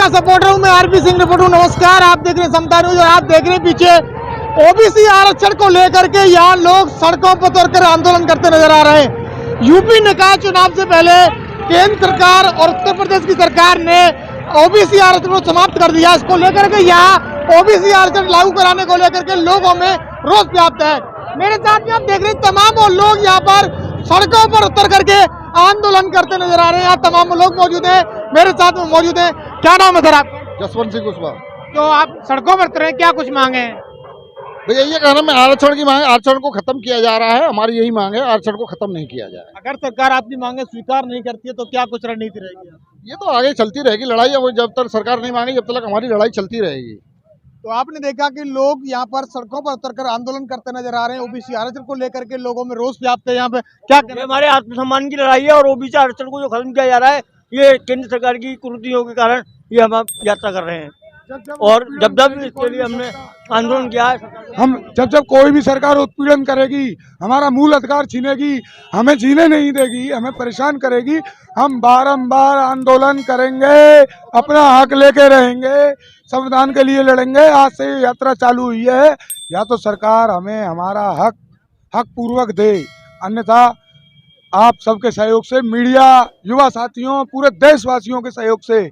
Supporter हूं मैं, RP Singh reporter हूं। नमस्कार, आप देख रहे हैं समता न्यूज और आप देख रहे हैं पीछे ओबीसी आरक्षण को लेकर के यहाँ लोग सड़कों पर उतरकर आंदोलन करते नजर आ रहे हैं। यूपी निकाय चुनाव से पहले केंद्र सरकार और उत्तर प्रदेश की सरकार ने ओबीसी आरक्षण को समाप्त कर दिया। इसको लेकर के यहाँ ओबीसी आरक्षण लागू कराने को लेकर के लोगों में रोष व्याप्त है। मेरे साथ में आप देख रहे हैं तमाम वो लोग यहाँ पर सड़कों पर उतर करके आंदोलन करते नजर आ रहे हैं। यहाँ तमाम लोग मौजूद हैं, मेरे साथ में मौजूद हैं। क्या नाम है सर आपका? जसवंत सिंह कुशवाहा। तो आप सड़कों पर उतरे, क्या कुछ मांगे हैं? भैया ये कहना मैं आरक्षण की मांग, आरक्षण को खत्म किया जा रहा है, हमारी यही मांग है, आरक्षण को खत्म नहीं किया जाए। अगर सरकार आपकी मांगे स्वीकार नहीं करती है तो क्या कुछ रणनीति रहेगी? ये तो आगे चलती रहेगी लड़ाई, वो जब तक सरकार नहीं मांगे जब तक हमारी लड़ाई चलती रहेगी। तो आपने देखा कि लोग यहाँ पर सड़कों पर उतरकर आंदोलन करते नजर आ रहे हैं। ओबीसी आरक्षण को लेकर के लोगों में रोष व्याप्त है। यहाँ पे क्या ये हमारे आत्मसम्मान की लड़ाई है और ओबीसी आरक्षण को जो खत्म किया जा रहा है ये केंद्र सरकार की कुरीतियों के कारण ये हम यात्रा कर रहे हैं। और जब इसके लिए हमने आंदोलन किया है, हम जब कोई भी सरकार उत्पीड़न करेगी, हमारा मूल अधिकार छीनेगी, हमें जीने नहीं देगी, हमें परेशान करेगी, हम बारंबार आंदोलन करेंगे, अपना हक लेके रहेंगे, संविधान के लिए लड़ेंगे। आज से ये यात्रा चालू हुई है। या तो सरकार हमें हमारा हक पूर्वक दे, अन्यथा आप सबके सहयोग से, मीडिया, युवा साथियों, पूरे देशवासियों के सहयोग से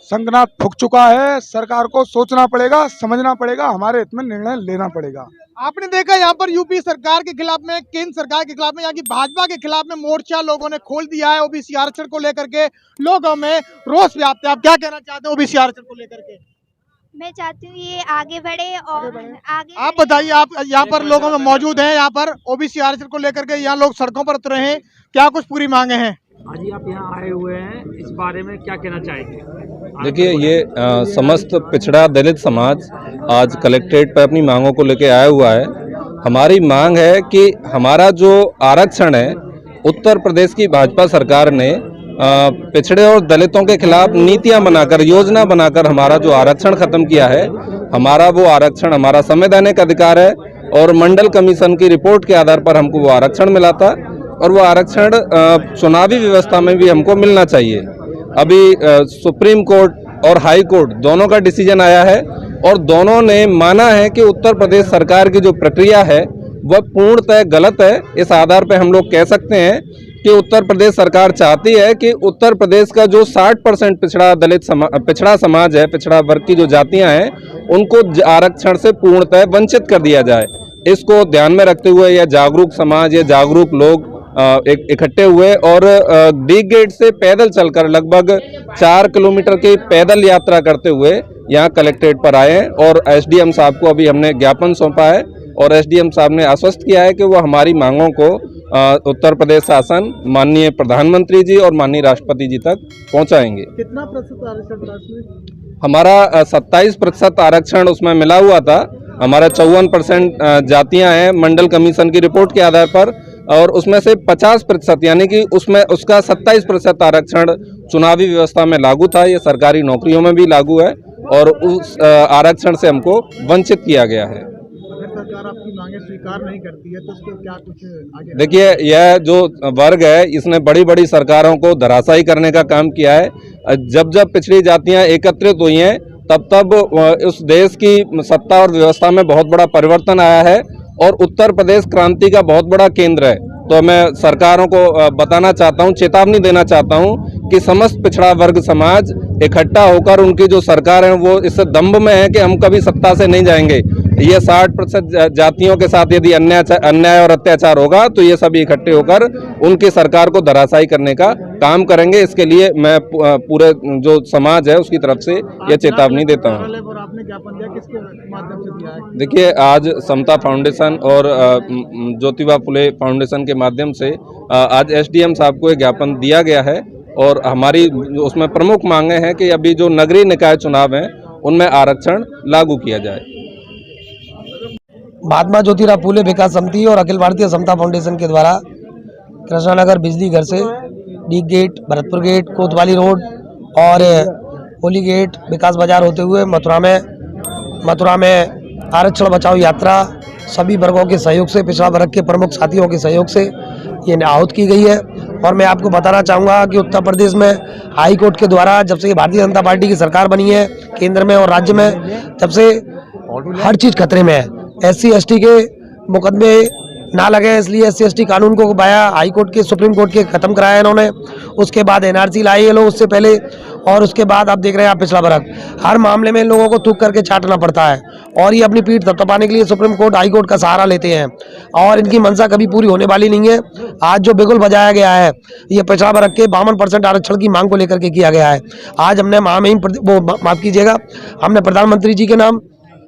संगनाथ फूंक चुका है। सरकार को सोचना पड़ेगा, समझना पड़ेगा, हमारे हित में निर्णय लेना पड़ेगा। आपने देखा यहाँ पर यूपी सरकार के खिलाफ में, केंद्र सरकार के खिलाफ में, यहाँ की भाजपा के खिलाफ में मोर्चा लोगों ने खोल दिया है। ओबीसी आरक्षण को लेकर के लोगों में रोष व्याप्त है। आप क्या कहना चाहते हैं ओबीसी आरक्षण को लेकर के? मैं चाहती हूँ ये आगे बढ़े और आगे आप बताइए, आप यहाँ पर लोगों में मौजूद हैं, यहाँ पर ओबीसी आरक्षण को लेकर के यहाँ लोग सड़कों पर उतरे हैं, क्या कुछ पूरी मांगे हैं? आज आप यहाँ आए हुए हैं, इस बारे में क्या कहना चाहेंगे? देखिए, ये समस्त पिछड़ा दलित समाज आज कलेक्ट्रेट पर अपनी मांगों को लेकर आया हुआ है। हमारी मांग है कि हमारा जो आरक्षण है, उत्तर प्रदेश की भाजपा सरकार ने पिछड़े और दलितों के खिलाफ नीतियां बनाकर, योजना बनाकर हमारा जो आरक्षण खत्म किया है। हमारा वो आरक्षण हमारा संवैधानिक अधिकार है और मंडल कमीशन की रिपोर्ट के आधार पर हमको वो आरक्षण मिला था और वो आरक्षण चुनावी व्यवस्था में भी हमको मिलना चाहिए। अभी सुप्रीम कोर्ट और हाई कोर्ट दोनों का डिसीजन आया है और दोनों ने माना है कि उत्तर प्रदेश सरकार की जो प्रक्रिया है वह पूर्णतः गलत है। इस आधार पर हम लोग कह सकते हैं कि उत्तर प्रदेश सरकार चाहती है कि उत्तर प्रदेश का जो 60% पिछड़ा समाज है, पिछड़ा वर्ग की जो जातियां हैं, उनको आरक्षण से पूर्णतः वंचित कर दिया जाए। इसको ध्यान में रखते हुए यह जागरूक समाज, ये जागरूक लोग इकट्ठे हुए और डी गेट से पैदल चलकर लगभग 4 किलोमीटर की पैदल यात्रा करते हुए यहाँ कलेक्ट्रेट पर आए हैं। और एसडीएम साहब को अभी हमने ज्ञापन सौंपा है और एसडीएम साहब ने आश्वस्त किया है कि वो हमारी मांगों को उत्तर प्रदेश शासन, माननीय प्रधानमंत्री जी और माननीय राष्ट्रपति जी तक पहुंचाएंगे। कितना प्रतिशत आरक्षण? हमारा 27% आरक्षण उसमें मिला हुआ था। हमारा 54% जातियां हैं मंडल कमीशन की रिपोर्ट के आधार पर, और उसमें से 50% यानी कि उसमें उसका 27% आरक्षण चुनावी व्यवस्था में लागू था। ये सरकारी नौकरियों में भी लागू है और उस आरक्षण से हमको वंचित किया गया है। अगर सरकार आपकी मांगे स्वीकार नहीं करती है तो उसको क्या कुछ आगे? देखिए, यह जो वर्ग है इसने बड़ी बड़ी सरकारों को धराशायी करने का काम किया है। जब जब पिछड़ी जातियां एकत्रित हुई हैं तब उस देश की सत्ता और व्यवस्था में बहुत बड़ा परिवर्तन आया है और उत्तर प्रदेश क्रांति का बहुत बड़ा केंद्र है। तो मैं सरकारों को बताना चाहता हूं, चेतावनी देना चाहता हूं कि समस्त पिछड़ा वर्ग समाज इकट्ठा होकर उनकी जो सरकार है वो इस दंभ में है कि हम कभी सत्ता से नहीं जाएंगे। ये 60% जातियों के साथ यदि अन्याय और अत्याचार होगा तो ये सभी इकट्ठे होकर उनकी सरकार को धराशायी करने का काम करेंगे। इसके लिए मैं पूरे जो समाज है उसकी तरफ से यह चेतावनी देता हूँ। आपने ज्ञापन दिया, किसके माध्यम से दिया है? देखिए, आज समता फाउंडेशन और ज्योतिबा फुले फाउंडेशन के माध्यम से आज एसडीएम साहब को एक ज्ञापन दिया गया है और हमारी उसमें प्रमुख मांगे हैं कि अभी जो नगरीय निकाय चुनाव हैं उनमें आरक्षण लागू किया जाए। महात्मा ज्योतिराव फूले विकास समिति और अखिल भारतीय समता फाउंडेशन के द्वारा कृष्णानगर बिजली घर से डी गेट, भरतपुर गेट, कोतवाली रोड और होली गेट, विकास बाजार होते हुए मथुरा में आरक्षण बचाओ यात्रा सभी वर्गों के सहयोग से, पिछड़ा वर्ग के प्रमुख साथियों के सहयोग से ये आहूत की गई है। और मैं आपको बताना चाहूँगा कि उत्तर प्रदेश में हाई कोर्ट के द्वारा जब से भारतीय जनता पार्टी की सरकार बनी है केंद्र में और राज्य में, तब से हर चीज़ खतरे में है। SC/ST के मुकदमे ना लगे इसलिए SC/ST कानून को बाया हाई कोर्ट के सुप्रीम कोर्ट के खत्म कराया इन्होंने। उसके बाद NRC लाई ये लोग उससे पहले, और उसके बाद आप देख रहे हैं आप पिछला वर्ग हर मामले में इन लोगों को थूक करके चाटना पड़ता है और ये अपनी पीठ थपथपाने के लिए सुप्रीम कोर्ट हाई कोर्ट का सहारा लेते हैं और इनकी मंशा कभी पूरी होने वाली नहीं है। आज जो बिगुल बजाया गया है ये पिछड़ा वर्ग के 52% आरक्षण की मांग को लेकर के किया गया है। आज हमने माफ कीजिएगा, हमने प्रधानमंत्री जी के नाम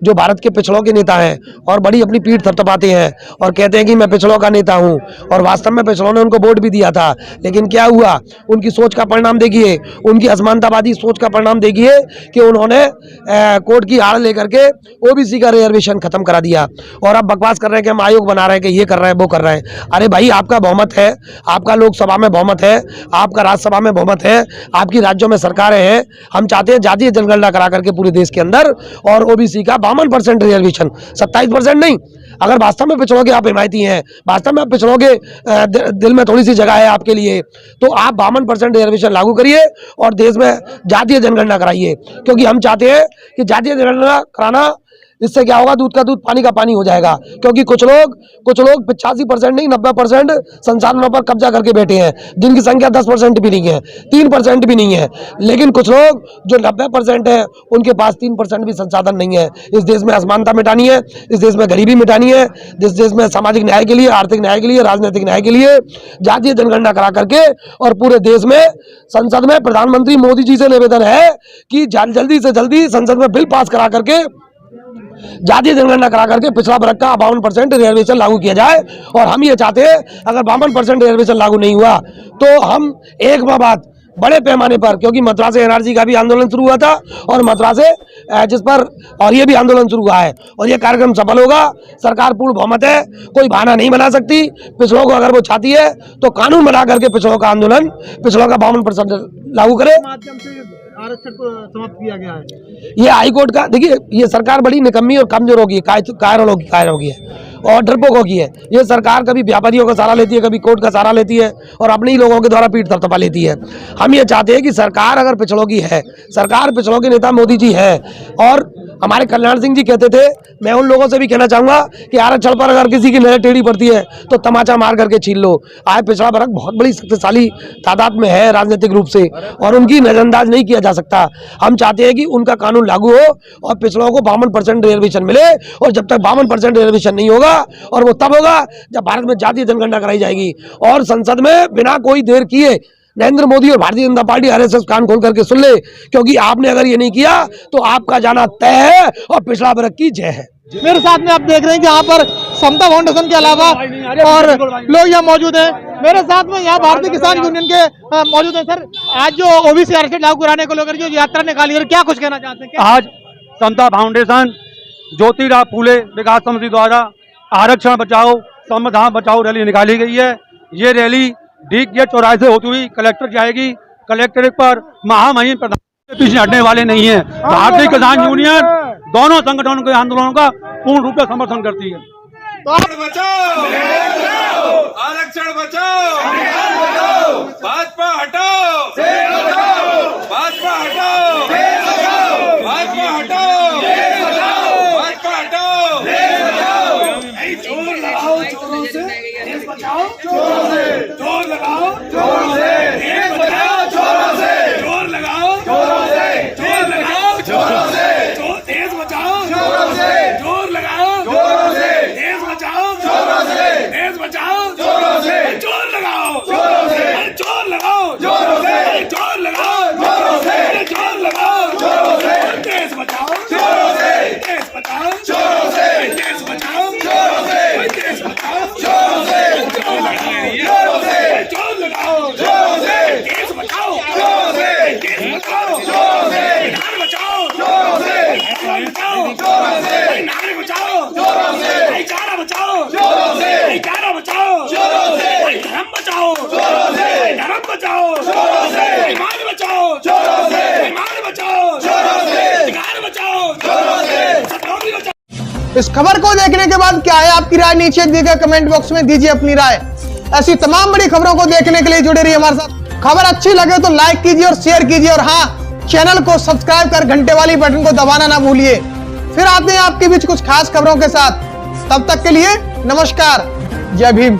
जो भारत के पिछड़ों के नेता हैं और बड़ी अपनी पीठ थपथपाते हैं और कहते हैं कि मैं पिछड़ों का नेता हूं, और वास्तव में पिछड़ों ने उनको वोट भी दिया था, लेकिन क्या हुआ, उनकी सोच का परिणाम देखिए, उनकी असमानतावादी सोच का परिणाम देखिए कि उन्होंने कोर्ट की आड़ लेकर के OBC का रिजर्वेशन खत्म करा दिया और अब बकवास कर रहे हैं कि हम आयोग बना रहे हैं, कि ये कर रहे हैं वो कर रहे हैं। अरे भाई, आपका बहुमत है, आपका लोकसभा में बहुमत है, आपका राज्यसभा में बहुमत है, आपकी राज्यों में सरकारें हैं। हम चाहते हैं जातीय जनगणना करा करके पूरे देश के अंदर और OBC का 52% रिजर्वेशन, 27% नहीं। अगर वास्तव में पिछड़ों के आप हिमायती हैं, वास्तव में आप पिछड़ों के दिल में थोड़ी सी जगह है आपके लिए, तो आप 52% रिजर्वेशन लागू करिए और देश में जातीय जनगणना कराइए, क्योंकि हम चाहते हैं कि जातीय जनगणना कराना, इससे क्या होगा, दूध का दूध पानी का पानी हो जाएगा। क्योंकि कुछ लोग 85% नहीं 90% संसाधनों पर कब्जा करके बैठे हैं, जिनकी संख्या 10% भी नहीं है, 3% भी नहीं है। लेकिन कुछ लोग जो 90% है उनके पास 3% भी संसाधन नहीं है। इस देश में असमानता मिटानी है, इस देश में गरीबी मिटानी है, इस देश में सामाजिक न्याय के लिए, आर्थिक न्याय के लिए, राजनीतिक न्याय के लिए जातीय जनगणना करा करके और पूरे देश में संसद में प्रधानमंत्री मोदी जी से निवेदन है कि जल्दी से जल्दी संसद में बिल पास करा करके जातीय जनगणना करा करके पिछड़ा वर्ग का 52% रिजर्वेशन लागू किया जाए। और हम ये चाहते हैं अगर 52% रिजर्वेशन लागू नहीं हुआ तो हम एक माह बाद बड़े पैमाने पर, क्योंकि मथुरा से NRC का भी आंदोलन शुरू हुआ था और मथुरा से जिस पर और ये भी आंदोलन शुरू हुआ है और ये कार्यक्रम सफल होगा। सरकार पूर्ण बहुमत है, कोई बहाना नहीं बना सकती। पिछड़ों को अगर वो चाहती है तो कानून बना करके पिछड़ों का आंदोलन, पिछड़ों का 52% लागू करे। माध्यम से आरक्षण को समाप्त किया गया है। ये हाई कोर्ट का, देखिए ये सरकार बड़ी निकम्मी और कमजोर होगी, कायर होगी और डरपोक होगी है। ये सरकार कभी व्यापारियों का सहारा लेती है, कभी कोर्ट का सहारा लेती है और अपने ही लोगों के द्वारा पीठ थपथपा लेती है। हम ये चाहते हैं कि सरकार अगर पिछड़ों की है, सरकार पिछड़ों के नेता मोदी जी है और हमारे कल्याण सिंह जी कहते थे, मैं उन लोगों से भी कहना चाहूंगा कि आरक्षण पर अगर किसी की नजर टेढ़ी पड़ती है तो तमाचा मार करके छीन लो। आज पिछड़ा वर्ग बहुत बड़ी शक्तिशाली तादाद में है राजनीतिक रूप से और उनकी नजरअंदाज नहीं किया जा सकता। हम चाहते हैं कि उनका कानून लागू हो और पिछड़ों को 52% रिजर्वेशन मिले, और जब तक 52% रिजर्वेशन नहीं होगा, और वो तब होगा जब भारत में जातीय जनगणना कराई जाएगी और संसद में बिना कोई देर किए नरेंद्र मोदी और भारतीय जनता पार्टी RSS कान खोल करके सुन ले, क्योंकि आपने अगर ये नहीं किया तो आपका जाना तय है और पिछड़ा वर्ग की जय है। मेरे साथ में आप देख रहे हैं कि यहाँ पर समता फाउंडेशन के अलावा और लोग यहाँ मौजूद हैं। मेरे साथ में यहाँ भारतीय किसान यूनियन के मौजूद हैं। सर, आज जो OBC आरक्षण लागू कराने को लेकर जो यात्रा निकाली है, क्या कुछ कहना चाहते हैं? आज समता फाउंडेशन ज्योतिराव फूले विकास समिति द्वारा आरक्षण बचाओ संविधान बचाओ रैली निकाली गई है। ये रैली डीग गेट चौराहे से होती हुई कलेक्टर जाएगी। कलेक्ट्रेट पर महामहिम प्रधान पीछे हटने वाले नहीं है। भारतीय किसान यूनियन दोनों संगठनों के आंदोलनों का पूर्ण रूप से समर्थन करती है। बचाओ, आरक्षण बचाओ, भाजपा हटाओ, भाजपा हटाओ, भाजपा हटाओ, भाजपा हटाओ, जोर लगाओ जोरों से, देश बचाओ जोरों से, जोर लगाओ जोरों से, देश बचाओ जोरों से, जोर लगाओ जोरों से, जोर लगाओ जोरों से, देश बचाओ जोरों से, जोर लगाओ जोरों से, देश बचाओ जोरों से, देश बचाओ जोरों से, जोर लगाओ जोरों से, जोर लगाओ जोरों से, जोर लगाओ जोरों से, जोर लगाओ जोरों से, देश बचाओ जोरों से, देश बचाओ जोरों से, देश बचाओ जोरों से, देश बचाओ जोरों से, जोर लगाओ जोरों से, जोर लगाओ जोरों से, देश बचाओ जोरों से, देश बचाओ जोरों से, नारे बचाओ जोरों से, बचाओ जोरों से, नारे बचाओ जोरों से, भाईचारा बचाओ जोरों से, भाईचारा बचाओ जोरों से, धर्म बचाओ जोरों से, धर्म बचाओ जोरों से, ईमान बचाओ जोरों से, ईमान बचाओ जोरों से, अधिकार बचाओ जोरों से, सतनामी बचाओ। इस खबर को देखने के बाद क्या है आपकी राय? नीचे दिए गए कमेंट बॉक्स में दीजिए अपनी राय। ऐसी तमाम बड़ी खबरों को देखने के लिए जुड़े रहिए हमारे साथ। खबर अच्छी लगे तो लाइक कीजिए और शेयर कीजिए, और हाँ, चैनल को सब्सक्राइब कर घंटे वाली बटन को दबाना ना भूलिए। फिर आते हैं आपके बीच कुछ खास खबरों के साथ। तब तक के लिए नमस्कार, जय भीम।